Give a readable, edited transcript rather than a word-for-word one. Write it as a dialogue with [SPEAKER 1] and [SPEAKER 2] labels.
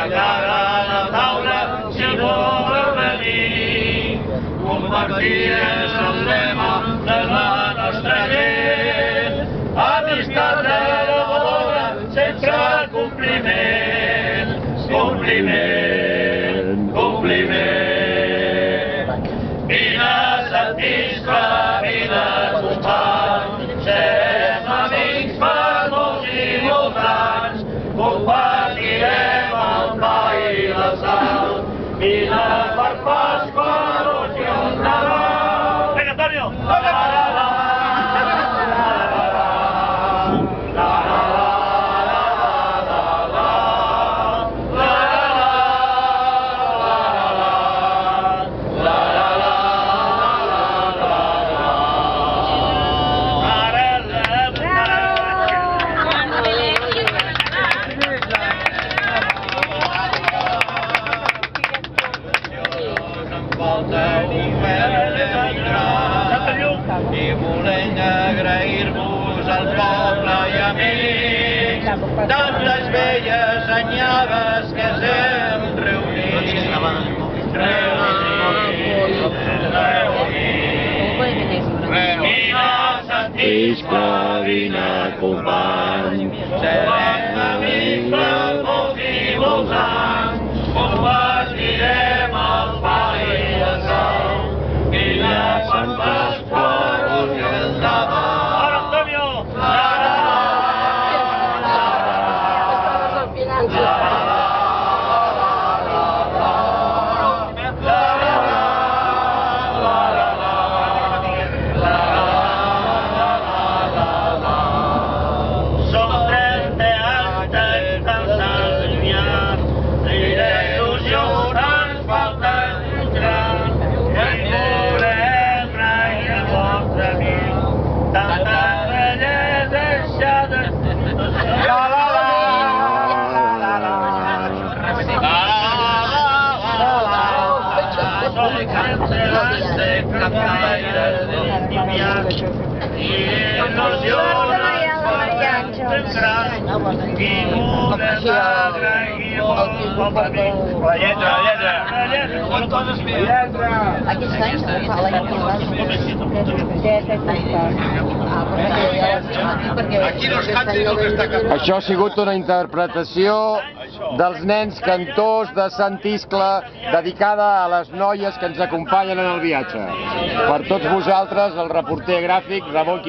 [SPEAKER 1] cara a la taula si vol venir. Compartir és el lema de la nostra gent. Amistat renovadora sense compliment. Compliment, compliment. Vine a Sant Iscle, vine company. Serem amics per molts i molts anys. Compartirem el pa i la sal. Vine per Pasqua, Roig i el Nadal. Vinga, Antonio! I volem agrair-vos al poble i amics tantes velles anyades que ens hem reunit. Vine a Sant Iscle, vine company, serem amics per molts i molts anys, compartirem el pa i la sal. Vine a Sant Pasqua, Roig i el Nadal. Ara, Antonio! Som 30 anys d'estar llunyans i d'il·lusió ens falta entrar. La lletra.
[SPEAKER 2] Això ha sigut una interpretació dels nens cantors de Sant Iscle dedicada a les noies que ens acompanyen en el viatge. Per tots vosaltres, el reporter gràfic Ramon